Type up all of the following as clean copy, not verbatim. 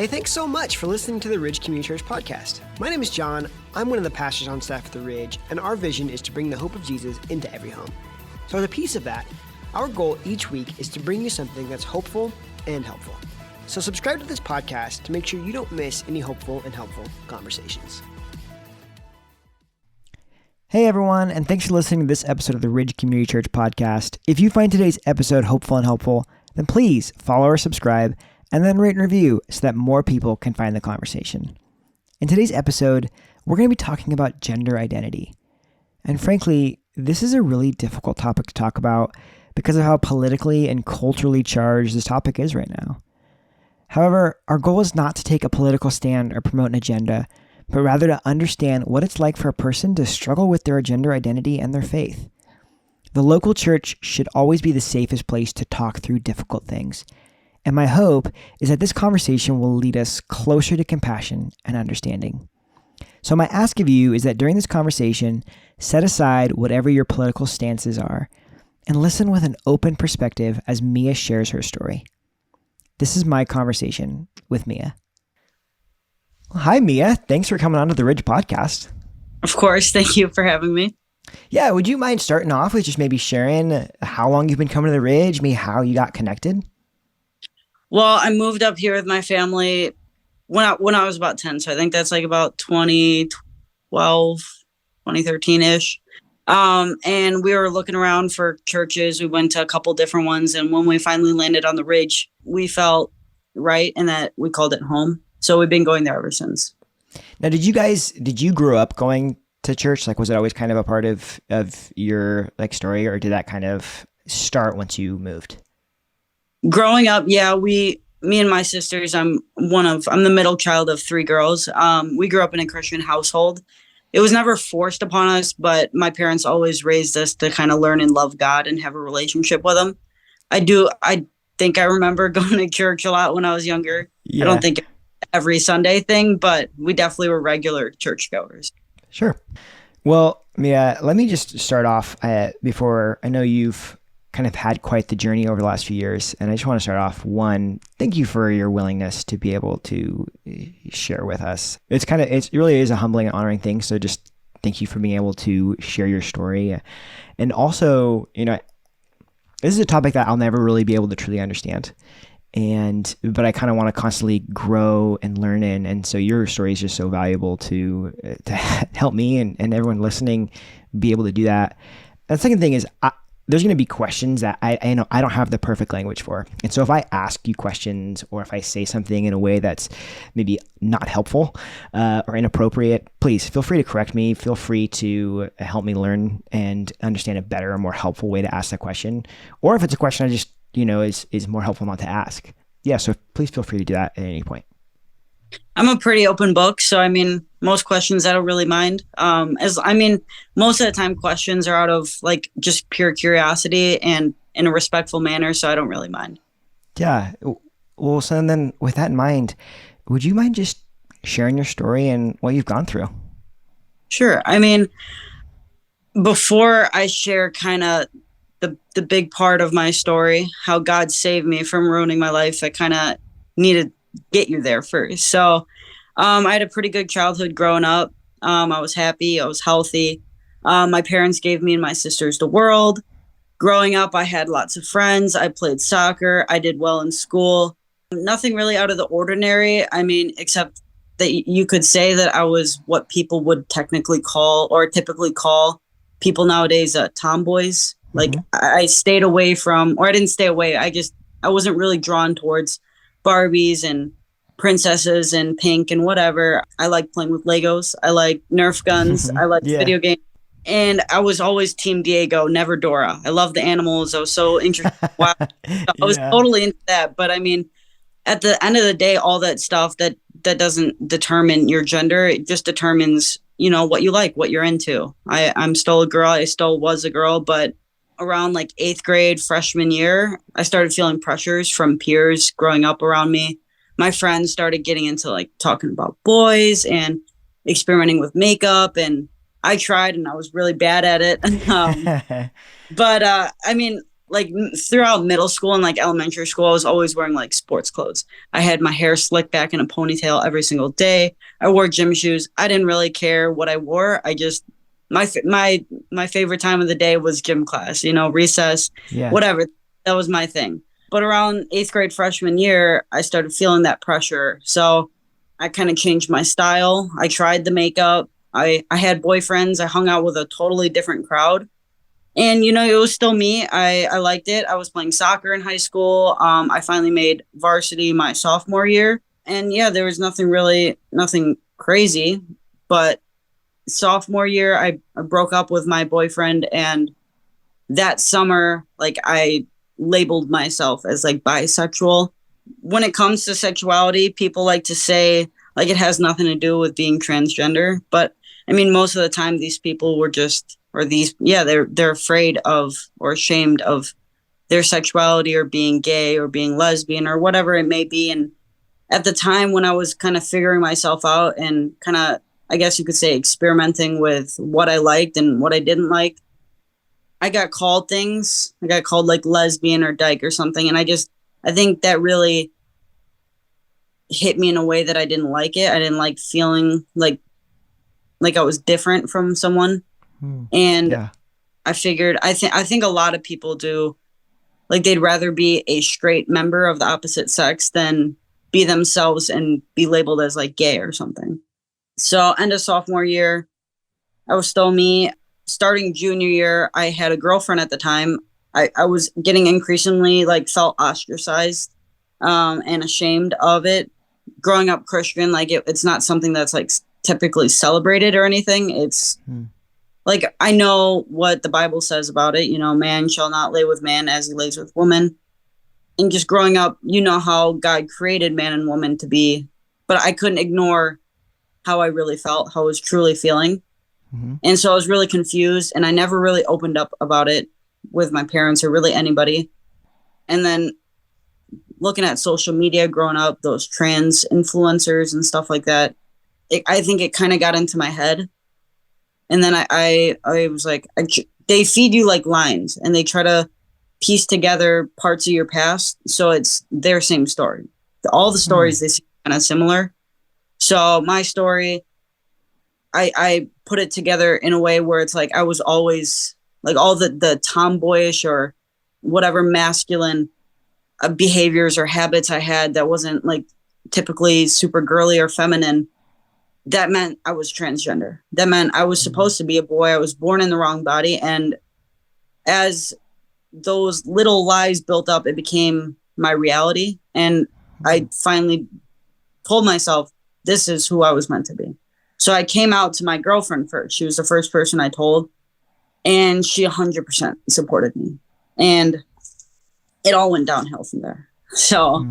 Hey, thanks so much for listening to the Ridge Community Church podcast. My name is John. I'm one of the pastors on staff at the Ridge, and our vision is to bring the hope of Jesus into every home. So as a piece of that, our goal each week is to bring you something that's hopeful and helpful. So subscribe to this podcast to make sure you don't miss any hopeful and helpful conversations. Hey everyone, and thanks for listening to this episode of the Ridge Community Church podcast. If you find today's episode hopeful and helpful, then please follow or subscribe, and then rate and review so that more people can find the conversation. In today's episode, we're going to be talking about gender identity. And frankly, this is a really difficult topic to talk about because of how politically and culturally charged this topic is right now. However, our goal is not to take a political stand or promote an agenda, but rather to understand what it's like for a person to struggle with their gender identity and their faith. The local church should always be the safest place to talk through difficult things. And my hope is that this conversation will lead us closer to compassion and understanding. So my ask of you is that during this conversation, set aside whatever your political stances are and listen with an open perspective as Mia shares her story. This is my conversation with Mia. Hi, Mia. Thanks for coming on to the Ridge podcast. Of course. Thank you for having me. Yeah. Would you mind starting off with just maybe sharing how long you've been coming to the Ridge, maybe how you got connected? Well, I moved up here with my family when I was about 10. So I think that's like about 2012, 2013-ish. And we were looking around for churches. We went to a couple different ones. And when we finally landed on the Ridge, we felt right and that we called it home. So we've been going there ever since. Now, did you grow up going to church? Like, was it always kind of a part of your like story, or did that kind of start once you moved? Growing up, yeah, me and my sisters, I'm the middle child of three girls. We grew up in a Christian household. It was never forced upon us, but my parents always raised us to kind of learn and love God and have a relationship with him. I think I remember going to church a lot when I was younger. Yeah. I don't think every Sunday thing, but we definitely were regular churchgoers. Sure. Well, Mia, let me just start off before I know you've kind of had quite the journey over the last few years. And I just want to start off, one, thank you for your willingness to be able to share with us. It really is a humbling and honoring thing. So just thank you for being able to share your story. And also, this is a topic that I'll never really be able to truly understand. But I kind of want to constantly grow and learn in. And so your story is just so valuable to help me and everyone listening be able to do that. And the second thing is, there's going to be questions that I know I don't have the perfect language for. And so if I ask you questions or if I say something in a way that's maybe not helpful or inappropriate, please feel free to correct me. Feel free to help me learn and understand a better or more helpful way to ask that question. Or if it's a question I just, is more helpful not to ask. Yeah, so please feel free to do that at any point. I'm a pretty open book. So, most questions I don't really mind. Most of the time questions are out of like just pure curiosity and in a respectful manner. So I don't really mind. Yeah. Well, so then with that in mind, would you mind just sharing your story and what you've gone through? Sure. Before I share kind of the big part of my story, how God saved me from ruining my life, I kind of need to get you there first. So I had a pretty good childhood growing up. I was happy. I was healthy. My parents gave me and my sisters the world. Growing up, I had lots of friends. I played soccer. I did well in school. Nothing really out of the ordinary. Except that you could say that I was what people would technically call or typically call people nowadays tomboys. Like I stayed away from, or I didn't stay away. I wasn't really drawn towards Barbies and princesses and pink and whatever. I like playing with Legos. I like Nerf guns. I like video games. And I was always Team Diego, never Dora. I love the animals. I was so interested. Wow. I was totally into that. But at the end of the day, all that stuff that doesn't determine your gender. It just determines, what you like, what you're into. I'm still a girl. I still was a girl, but around like 8th grade, freshman year, I started feeling pressures from peers growing up around me. My friends started getting into like talking about boys and experimenting with makeup. And I tried and I was really bad at it. But like throughout middle school and like elementary school, I was always wearing like sports clothes. I had my hair slicked back in a ponytail every single day. I wore gym shoes. I didn't really care what I wore. I just my favorite time of the day was gym class, recess, whatever. That was my thing. But around 8th grade freshman year, I started feeling that pressure. So I kind of changed my style. I tried the makeup. I had boyfriends. I hung out with a totally different crowd. And, it was still me. I liked it. I was playing soccer in high school. I finally made varsity my sophomore year. And yeah, there was nothing crazy. But sophomore year, I broke up with my boyfriend. And that summer, like, I labeled myself as like bisexual. When it comes to sexuality, people like to say like it has nothing to do with being transgender. But I mean, most of the time these people were they're afraid of or ashamed of their sexuality or being gay or being lesbian or whatever it may be. And at the time when I was kind of figuring myself out and kind of, I guess you could say, experimenting with what I liked and what I didn't like, I got called things. I got called like lesbian or dyke or something. And I think that really hit me in a way that I didn't like it. I didn't like feeling like I was different from someone. And I figured, I think a lot of people do, like, they'd rather be a straight member of the opposite sex than be themselves and be labeled as like gay or something. So end of sophomore year, I was still me. Starting junior year, I had a girlfriend at the time. I was getting increasingly like felt ostracized and ashamed of it. Growing up Christian, like it's not something that's like typically celebrated or anything. It's like, I know what the Bible says about it. Man shall not lay with man as he lays with woman. And just growing up, how God created man and woman to be. But I couldn't ignore how I really felt, how I was truly feeling. And so I was really confused, and I never really opened up about it with my parents or really anybody. And then looking at social media growing up, those trans influencers and stuff like that, I think it kind of got into my head. And then I was like, they feed you like lines, and they try to piece together parts of your past. So it's their same story. All the stories, they seem kind of similar. So my story, I put it together in a way where it's like I was always like all the tomboyish or whatever masculine behaviors or habits I had that wasn't like typically super girly or feminine. That meant I was transgender. That meant I was supposed to be a boy. I was born in the wrong body. And as those little lies built up, it became my reality. And I finally told myself, this is who I was meant to be. So I came out to my girlfriend first. She was the first person I told. And she 100% supported me. And it all went downhill from there. So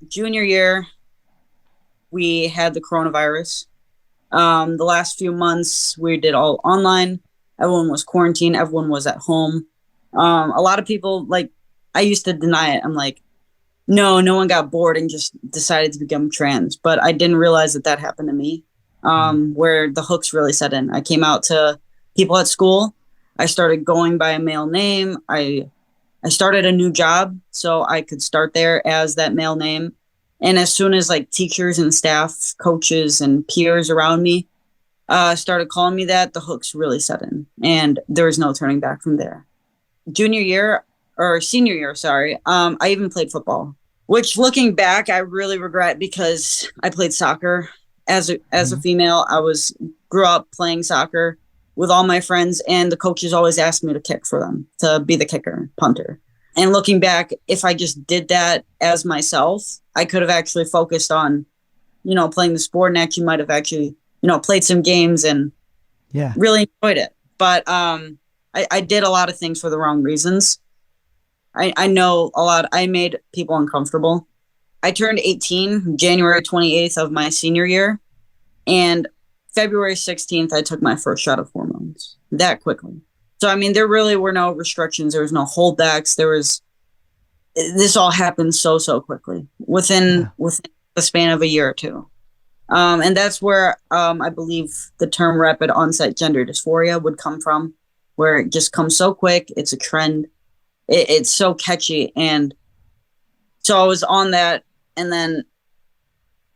junior year, we had the coronavirus. The last few months, we did all online. Everyone was quarantined. Everyone was at home. A lot of people, like, I used to deny it. I'm like, no one got bored and just decided to become trans. But I didn't realize that happened to me, where the hooks really set in. I came out to people at school. I started going by a male name. I started a new job so I could start there as that male name. And as soon as like teachers and staff, coaches and peers around me started calling me that, the hooks really set in, and there was no turning back from there. Senior year, I even played football, which looking back, I really regret because I played soccer as a female. I grew up playing soccer with all my friends, and the coaches always asked me to kick for them, to be the kicker, punter. And looking back, if I just did that as myself, I could have actually focused on, playing the sport, and actually might have actually, played some games and really enjoyed it. But I did a lot of things for the wrong reasons. I know a lot. I made people uncomfortable. I turned 18 January 28th of my senior year, and February 16th, I took my first shot of hormones that quickly. So, I mean, there really were no restrictions. There was no holdbacks. This all happened so quickly within the span of a year or two. And that's where I believe the term rapid onset gender dysphoria would come from, where it just comes so quick. It's a trend. it's so catchy. And so I was on that. And then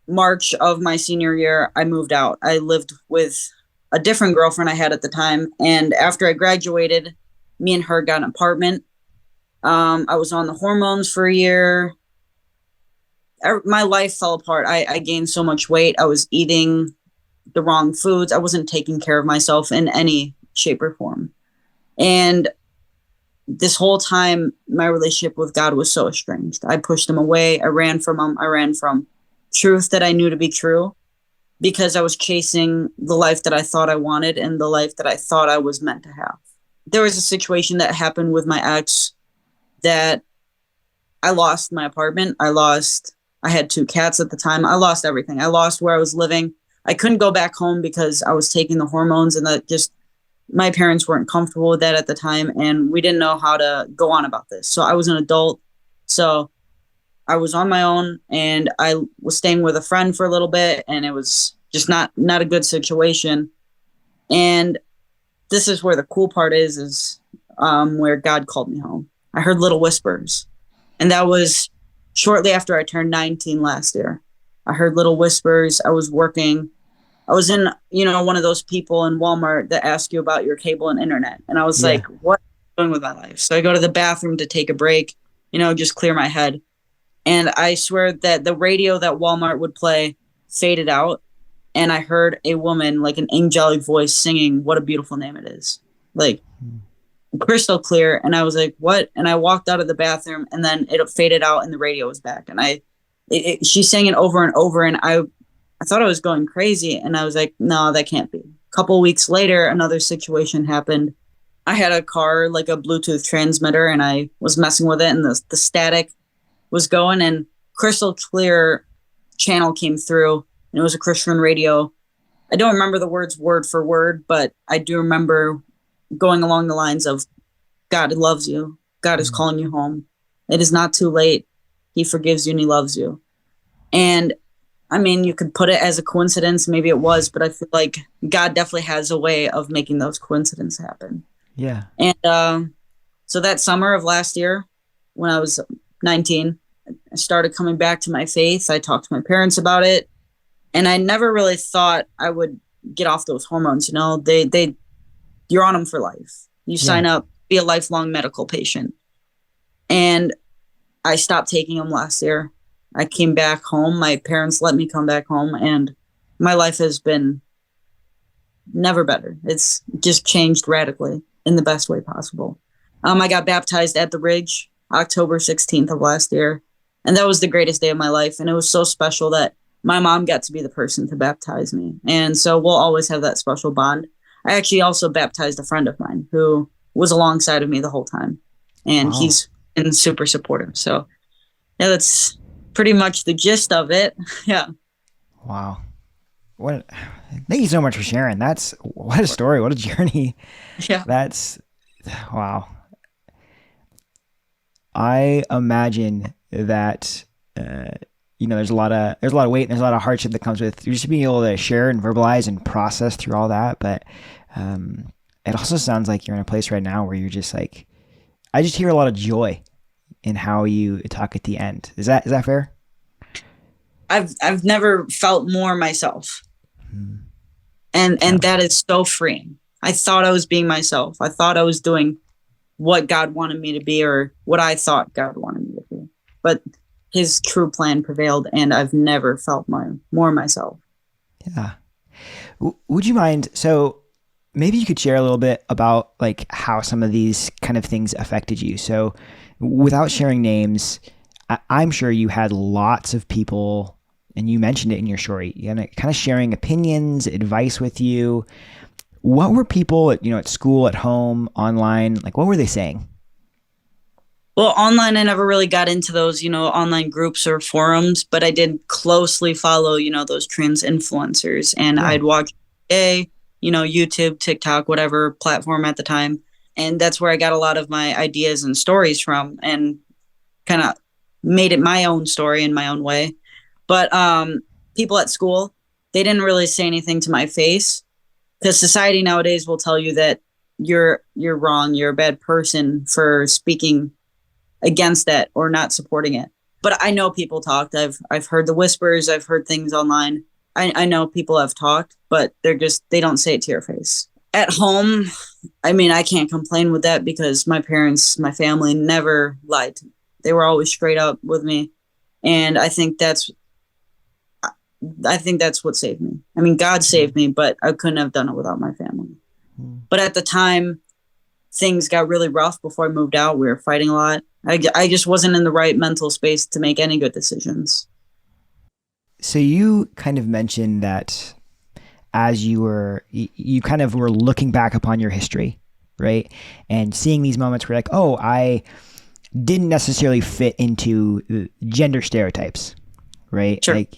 March of my senior year, I moved out. I lived with a different girlfriend I had at the time. And after I graduated, me and her got an apartment. I was on the hormones for a year. My life fell apart. I gained so much weight. I was eating the wrong foods. I wasn't taking care of myself in any shape or form. And this whole time, my relationship with God was so estranged. I pushed him away. I ran from him. I ran from truth that I knew to be true because I was chasing the life that I thought I wanted and the life that I thought I was meant to have. There was a situation that happened with my ex that I lost my apartment. I had 2 cats at the time. I lost everything. I lost where I was living. I couldn't go back home because I was taking the hormones, and that just, my parents weren't comfortable with that at the time, and we didn't know how to go on about this. So I was an adult. So I was on my own, and I was staying with a friend for a little bit, and it was just not a good situation. And this is where the cool part is where God called me home. I heard little whispers, and that was shortly after I turned 19 last year. I heard little whispers. I was working. I was in, one of those people in Walmart that ask you about your cable and internet. And I was like, what am I doing with my life? So I go to the bathroom to take a break, just clear my head. And I swear that the radio that Walmart would play faded out. And I heard a woman, like an angelic voice, singing, "What a beautiful name it is." Like crystal clear. And I was like, what? And I walked out of the bathroom, and then it faded out and the radio was back. And she sang it over and over. And I thought I was going crazy. And I was like, no, that can't be. A couple weeks later, another situation happened. I had a car, like a Bluetooth transmitter, and I was messing with it, and the static was going, and crystal clear channel came through, and it was a Christian radio. I don't remember the words word for word, but I do remember going along the lines of, God loves you. God is calling you home. It is not too late. He forgives you and he loves you. And I mean, you could put it as a coincidence. Maybe it was, but I feel like God definitely has a way of making those coincidences happen. Yeah. And so that summer of last year, when I was 19, I started coming back to my faith. I talked to my parents about it. And I never really thought I would get off those hormones. You're on them for life. You sign up, be a lifelong medical patient. And I stopped taking them last year. I came back home. My parents let me come back home, and my life has been never better. It's just changed radically in the best way possible. I got baptized at the Ridge October 16th of last year, and that was the greatest day of my life. And it was so special that my mom got to be the person to baptize me. And so we'll always have that special bond. I actually also baptized a friend of mine who was alongside of me the whole time, and he's been super supportive. So yeah, that's pretty much the gist of it. Yeah. Wow. Thank you so much for sharing. What a story. What a journey. Yeah. Wow. I imagine that, there's a lot of weight and there's a lot of hardship that comes with just being able to share and verbalize and process through all that. But, it also sounds like you're in a place right now where you're just like, I just hear a lot of joy in how you talk at the end. Is that fair? I've never felt more myself. And that is so freeing. I thought I was being myself. I thought I was doing what God wanted me to be, or what I thought God wanted me to be. But his true plan prevailed, and I've never felt more myself. Yeah. Would you mind, so maybe you could share a little bit about like how some of these kind of things affected you. So without sharing names, I'm sure you had lots of people, and you mentioned it in your story, kind of sharing opinions, advice with you. What were people at school, at home, online, like what were they saying? Well, online, I never really got into those, online groups or forums, but I did closely follow, those trans influencers, and I'd watch YouTube, TikTok, whatever platform at the time. And that's where I got a lot of my ideas and stories from, and kind of made it my own story in my own way. But people at school, they didn't really say anything to my face, because society nowadays will tell you that you're wrong, you're a bad person for speaking against that or not supporting it. But I know people talked. I've heard the whispers. I've heard things online. I know people have talked, but they don't say it to your face. At home, I mean, I can't complain with that because my parents, my family never lied to me. They were always straight up with me. And I think that's what saved me. I mean, God saved me, but I couldn't have done it without my family. But at the time, things got really rough before I moved out. We were fighting a lot. I just wasn't in the right mental space to make any good decisions. So you kind of mentioned that as you kind of were looking back upon your history, right? And seeing these moments where like, oh, I didn't necessarily fit into gender stereotypes, right? Sure. Like,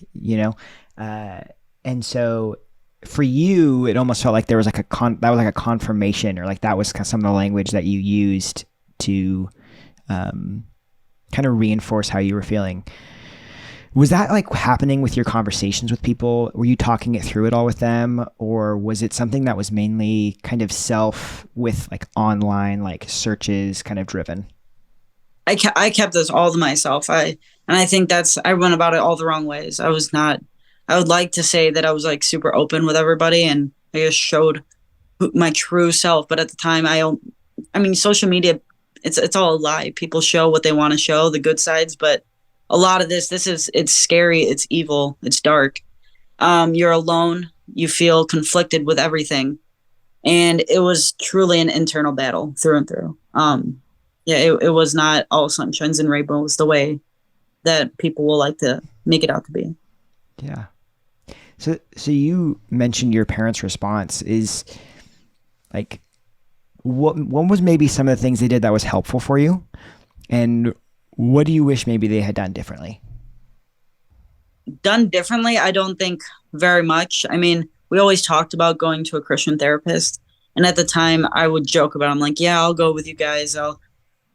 and so for you, it almost felt like there was like that was like a confirmation, or like that was kind of some of the language that you used to kind of reinforce how you were feeling. Was that like happening with your conversations with people? Were you talking it through at all with them? Or was it something that was mainly kind of self with like online, like searches kind of driven? I kept this all to myself. I think I went about it all the wrong ways. I would like to say that I was like super open with everybody and I just showed my true self. But at the time, I mean, social media, it's all a lie. People show what they want to show, the good sides, but a lot of it's scary, it's evil, it's dark. You're alone, you feel conflicted with everything. And it was truly an internal battle through and through. It was not all sunshines and rainbows the way that people will like to make it out to be. Yeah. So you mentioned your parents' response is like, what was maybe some of the things they did that was helpful for you? And what do you wish maybe they had done differently? Done differently? I don't think very much. I mean, we always talked about going to a Christian therapist. And at the time I would joke about it. I'm like, yeah, I'll go with you guys.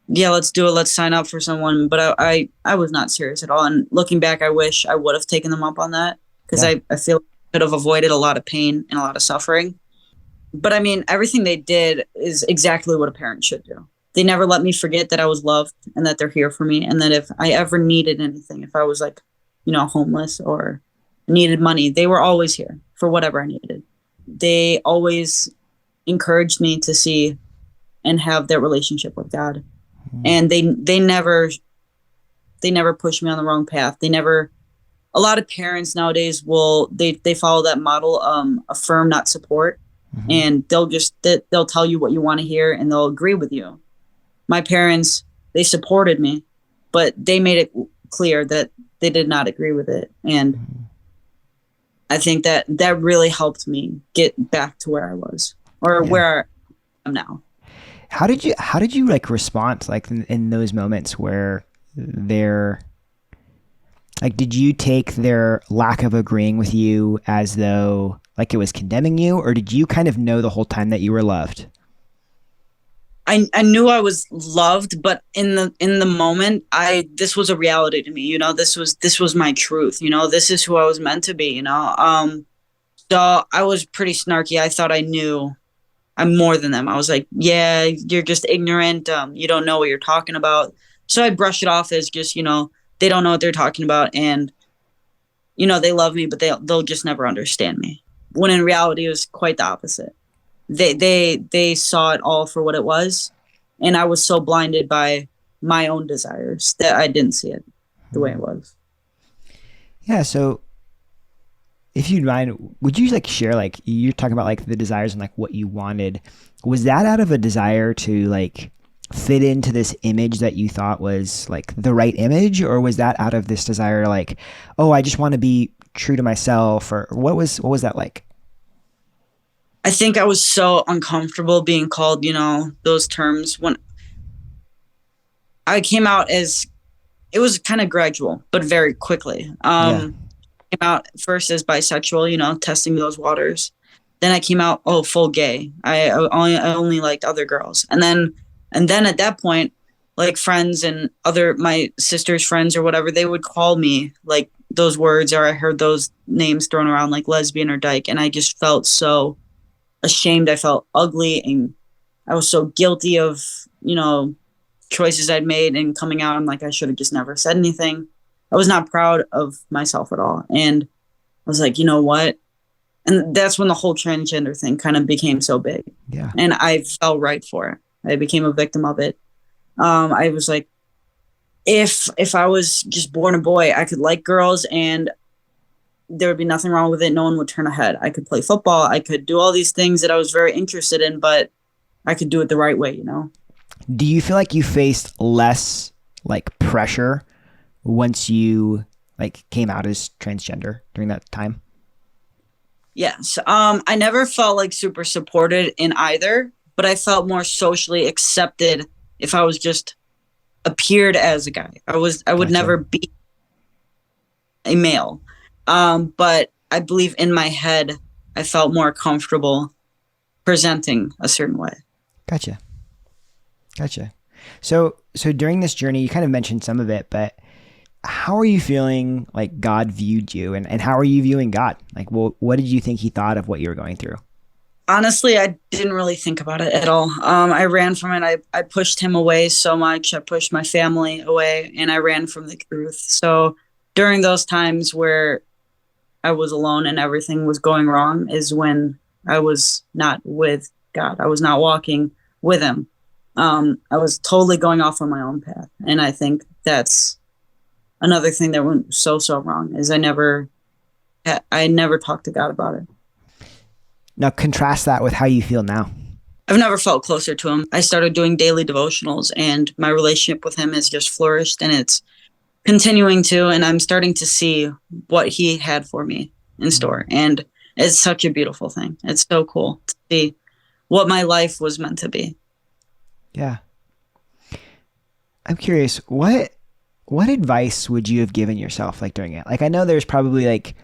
Let's do it. Let's sign up for someone. But I was not serious at all. And looking back, I wish I would have taken them up on that because I feel I could have avoided a lot of pain and a lot of suffering. But I mean, everything they did is exactly what a parent should do. They never let me forget that I was loved and that they're here for me. And that if I ever needed anything, if I was like, homeless or needed money, they were always here for whatever I needed. They always encouraged me to see and have that relationship with God. And they never pushed me on the wrong path. A lot of parents nowadays they follow that model, affirm, not support. And they'll tell you what you want to hear and they'll agree with you. My parents, they supported me, but they made it clear that they did not agree with it. And I think that really helped me get back to where I was or where I am now. How did you like respond like in those moments where they're like, did you take their lack of agreeing with you as though like it was condemning you, or did you kind of know the whole time that you were loved? I knew I was loved, but in the moment, this was a reality to me. This was my truth. This is who I was meant to be. So I was pretty snarky. I thought I knew I'm more than them. I was like, yeah, you're just ignorant. You don't know what you're talking about. So I brushed it off as just, they don't know what they're talking about, and they love me, but they'll just never understand me. When in reality, it was quite the opposite. They saw it all for what it was, and I was so blinded by my own desires that I didn't see it the way it was. Yeah. So if you'd mind, would you like share, like you're talking about like the desires and like what you wanted, was that out of a desire to like fit into this image that you thought was like the right image, or was that out of this desire like, oh, I just want to be true to myself, or what was that like? I think I was so uncomfortable being called, those terms when I came out as, it was kind of gradual, but very quickly. Came out first as bisexual, testing those waters. Then I came out, full gay. I only liked other girls. And then at that point, like friends and my sister's friends or whatever, they would call me like those words, or I heard those names thrown around like lesbian or dyke. And I just felt so ashamed. I felt ugly, and I was so guilty of, choices I'd made and coming out, I'm like, I should have just never said anything. I was not proud of myself at all. And I was like, you know what? And that's when the whole transgender thing kind of became so big. Yeah. And I fell right for it. I became a victim of it. I was like, if I was just born a boy, I could like girls and there would be nothing wrong with it. No one would turn a head. I could play football. I could do all these things that I was very interested in, but I could do it the right way, you know? Do you feel like you faced less like pressure once you like came out as transgender during that time? Yes. I never felt like super supported in either, but I felt more socially accepted if I was just appeared as a guy. I would Gotcha. never be a male. But I believe in my head, I felt more comfortable presenting a certain way. Gotcha. So during this journey, you kind of mentioned some of it, but how are you feeling like God viewed you and how are you viewing God? Like, well, what did you think he thought of what you were going through? Honestly, I didn't really think about it at all. I ran from it. I pushed him away so much. I pushed my family away and I ran from the truth. So during those times where I was alone and everything was going wrong is when I was not with God. I was not walking with him. I was totally going off on my own path. And I think that's another thing that went so wrong is I never talked to God about it. Now contrast that with how you feel now. I've never felt closer to him. I started doing daily devotionals and my relationship with him has just flourished and it's continuing to, and I'm starting to see what he had for me in store. And it's such a beautiful thing. It's so cool to see what my life was meant to be. Yeah. I'm curious, what advice would you have given yourself like during it? Like, I know there's probably like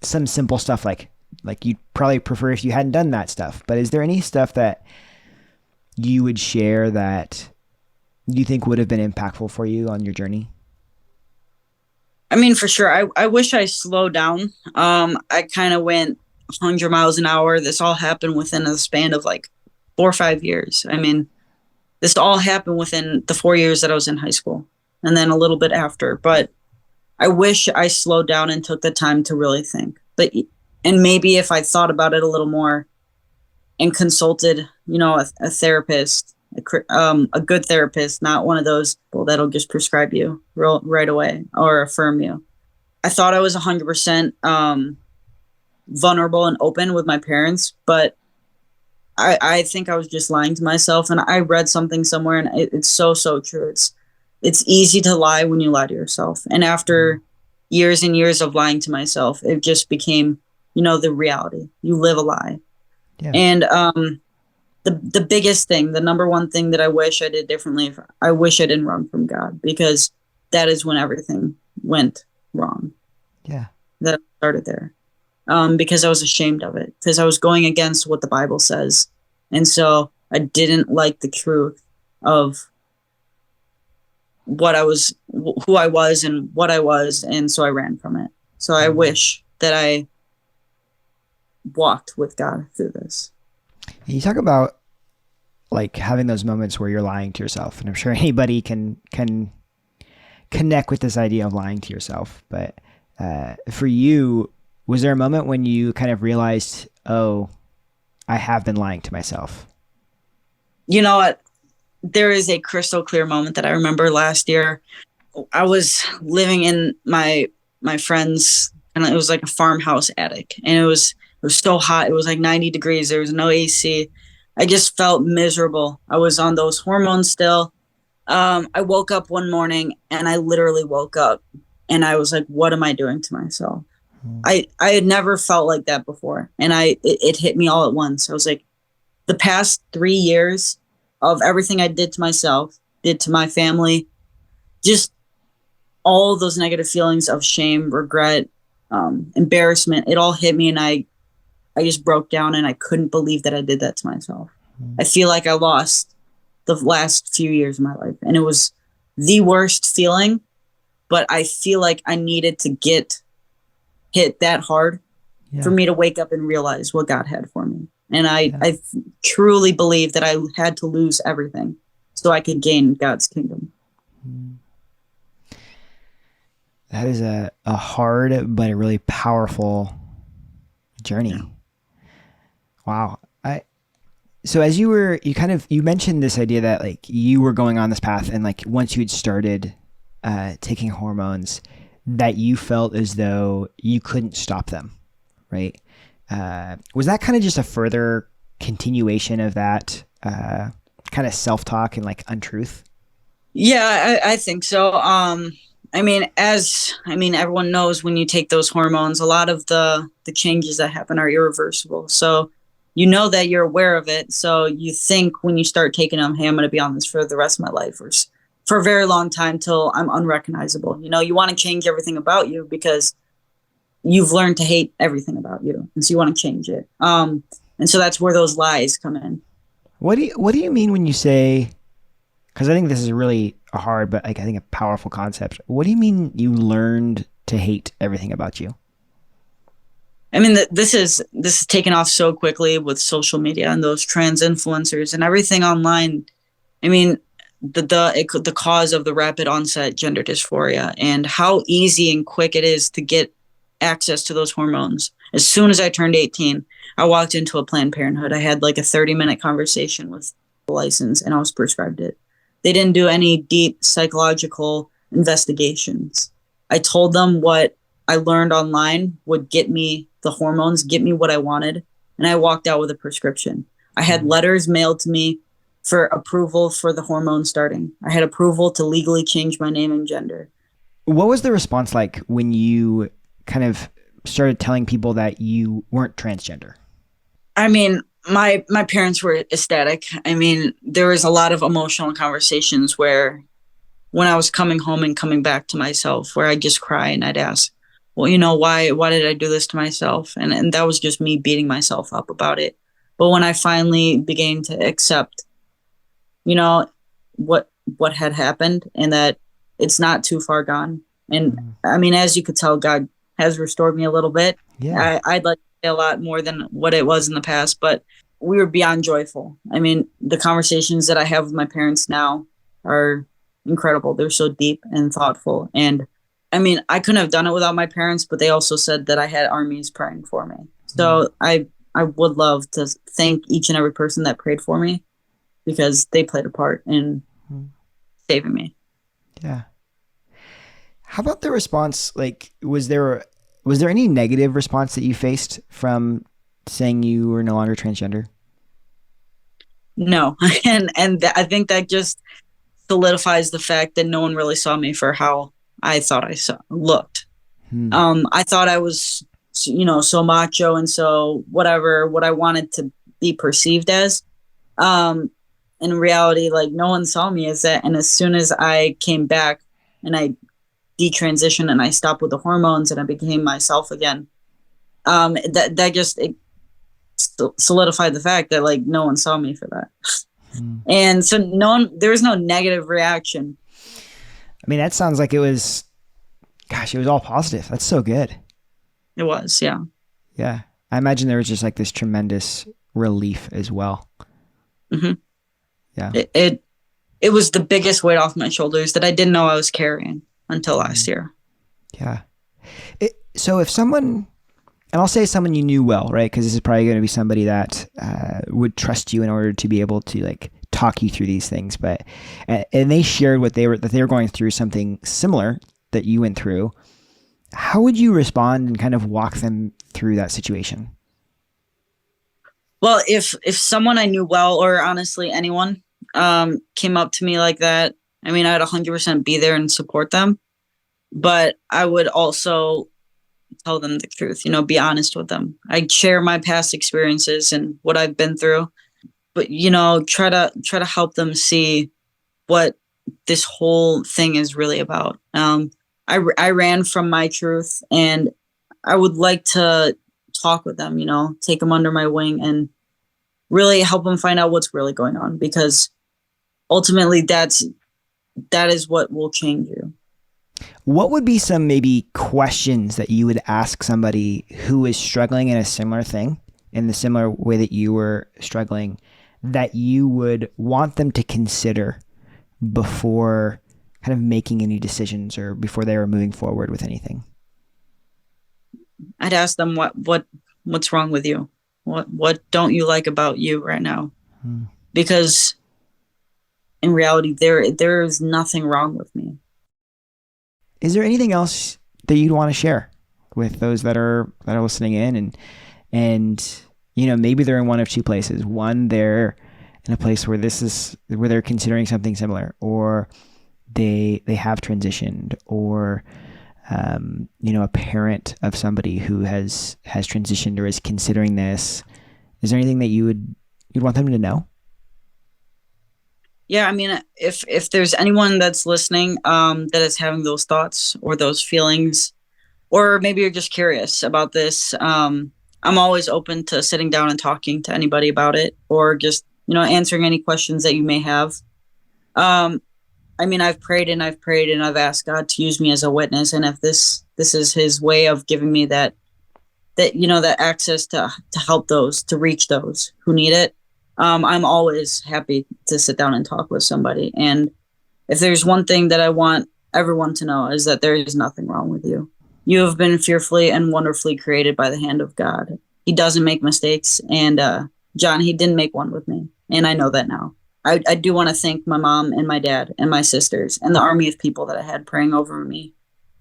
some simple stuff like you'd probably prefer if you hadn't done that stuff, but is there any stuff that you would share that you think would have been impactful for you on your journey? I mean, for sure. I wish I slowed down. I kind of went 100 miles an hour. This all happened within a span of like 4 or 5 years. I mean, this all happened within the 4 years that I was in high school and then a little bit after. But I wish I slowed down and took the time to really think. And maybe if I thought about it a little more and consulted, you know, a therapist, a good therapist, not one of those people that'll just prescribe you right away or affirm you. I thought I was 100% vulnerable and open with my parents, but I think I was just lying to myself. And I read something somewhere, and it's so true. It's easy to lie when you lie to yourself. And after years and years of lying to myself, it just became, you know, the reality. You live a lie. Yeah. And the biggest thing, the number one thing that I wish I did differently, I wish I didn't run from God, because that is when everything went wrong. Yeah. That started there. Because I was ashamed of it, because I was going against what the Bible says. And so I didn't like the truth of what I was, who I was and what I was. And so I ran from it. So I wish that I walked with God through this. You talk about like having those moments where you're lying to yourself, and I'm sure anybody can connect with this idea of lying to yourself. But for you, was there a moment when you kind of realized, oh, I have been lying to myself? You know what? There is a crystal clear moment that I remember last year. I was living in my friend's, and it was like a farmhouse attic, and it was so hot. It was like 90 degrees. There was no AC. I just felt miserable. I was on those hormones still. I woke up one morning, and I literally woke up and I was like, what am I doing to myself? I had never felt like that before. And it hit me all at once. I was like, the past 3 years of everything I did to myself, did to my family, just all those negative feelings of shame, regret, embarrassment, it all hit me. And I just broke down, and I couldn't believe that I did that to myself. I feel like I lost the last few years of my life, and it was the worst feeling, but I feel like I needed to get hit that hard for me to wake up and realize what God had for me. And I truly believe that I had to lose everything so I could gain God's kingdom. That is a hard but a really powerful journey. Yeah. Wow. So as you mentioned this idea that like you were going on this path, and like once you had started taking hormones, that you felt as though you couldn't stop them, right? Was that kind of just a further continuation of that kind of self-talk and like untruth? Yeah, I think so. Everyone knows when you take those hormones, a lot of the changes that happen are irreversible. So you know that you're aware of it. So you think when you start taking them, hey, I'm going to be on this for the rest of my life, or for a very long time till I'm unrecognizable. You know, you want to change everything about you because you've learned to hate everything about you. And so you want to change it. And so that's where those lies come in. What do you mean when you say, because I think this is really a hard, but like I think a powerful concept. What do you mean you learned to hate everything about you? I mean, this is taken off so quickly with social media and those trans influencers and everything online. I mean, the cause of the rapid onset gender dysphoria and how easy and quick it is to get access to those hormones. As soon as I turned 18, I walked into a Planned Parenthood. I had like a 30-minute conversation with the license, and I was prescribed it. They didn't do any deep psychological investigations. I told them what I learned online would get me the hormones, get me what I wanted, and I walked out with a prescription. I had letters mailed to me for approval for the hormone starting. I had approval to legally change my name and gender. What was the response like when you kind of started telling people that you weren't transgender? I mean, my parents were ecstatic. I mean, there was a lot of emotional conversations where when I was coming home and coming back to myself, where I'd just cry and I'd ask, well, you know, why did I do this to myself? And that was just me beating myself up about it. But when I finally began to accept, you know, what had happened and that it's not too far gone. And I mean, as you could tell, God has restored me a little bit. Yeah. I'd like to say a lot more than what it was in the past, but we were beyond joyful. I mean, the conversations that I have with my parents now are incredible. They're so deep and thoughtful. And I mean, I couldn't have done it without my parents, but they also said that I had armies praying for me. So I would love to thank each and every person that prayed for me, because they played a part in saving me. Yeah. How about the response? Like, was there any negative response that you faced from saying you were no longer transgender? No. And I think that just solidifies the fact that no one really saw me for how I thought I looked. I thought I was, you know, so macho and so whatever, what I wanted to be perceived as. In reality, like, no one saw me as that. And as soon as I came back and I detransitioned and I stopped with the hormones and I became myself again, that just solidified the fact that like no one saw me for that. And so there was no negative reaction. I mean, that sounds like it was all positive. That's so good. It was, yeah. Yeah. I imagine there was just like this tremendous relief as well. Mm-hmm. Yeah. It was the biggest weight off my shoulders that I didn't know I was carrying until last year. Yeah. So if someone, and I'll say someone you knew well, right? Because this is probably going to be somebody that would trust you in order to be able to like talk you through these things. But and they shared that they were going through something similar that you went through. How would you respond and kind of walk them through that situation? Well, if someone I knew well, or honestly anyone, came up to me like that, I mean, I'd 100% be there and support them. But I would also tell them the truth, you know, be honest with them. I'd share my past experiences and what I've been through, but, you know, try to help them see what this whole thing is really about. I ran from my truth, and I would like to talk with them, you know, take them under my wing and really help them find out what's really going on, because ultimately that is what will change you. What would be some maybe questions that you would ask somebody who is struggling in a similar thing, in the similar way that you were struggling, that you would want them to consider before kind of making any decisions or before they were moving forward with anything? I'd ask them what's wrong with you? What don't you like about you right now? Because in reality, there is nothing wrong with me. Is there anything else that you'd want to share with those that are listening in and maybe they're in one of two places. One, they're in a place where they're considering something similar, or they have transitioned, or a parent of somebody who has transitioned or is considering this. Is there anything that you'd want them to know? Yeah, I mean, if there's anyone that's listening that is having those thoughts or those feelings, or maybe you're just curious about this, I'm always open to sitting down and talking to anybody about it, or just, answering any questions that you may have. I mean, I've prayed and I've asked God to use me as a witness. And if this is his way of giving me that access to help those, to reach those who need it, I'm always happy to sit down and talk with somebody. And if there's one thing that I want everyone to know, is that there is nothing wrong with you. You have been fearfully and wonderfully created by the hand of God. He doesn't make mistakes. And John, he didn't make one with me. And I know that now. I do want to thank my mom and my dad and my sisters and the army of people that I had praying over me,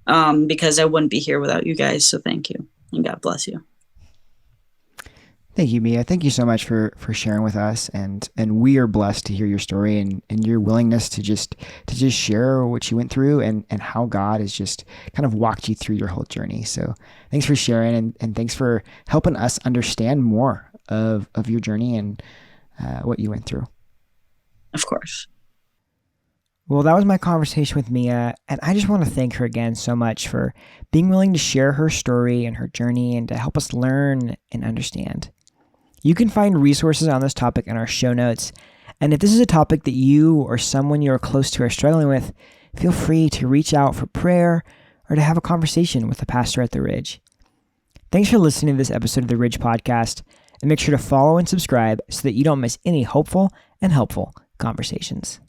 because I wouldn't be here without you guys. So thank you, and God bless you. Thank you, Mia. Thank you so much for sharing with us, and we are blessed to hear your story and your willingness to just share what you went through and how God has just kind of walked you through your whole journey. So thanks for sharing, and thanks for helping us understand more of your journey and what you went through. Of course. Well, that was my conversation with Mia, and I just want to thank her again so much for being willing to share her story and her journey and to help us learn and understand. You can find resources on this topic in our show notes, and if this is a topic that you or someone you're close to are struggling with, feel free to reach out for prayer or to have a conversation with the pastor at The Ridge. Thanks for listening to this episode of The Ridge Podcast, and make sure to follow and subscribe so that you don't miss any hopeful and helpful conversations.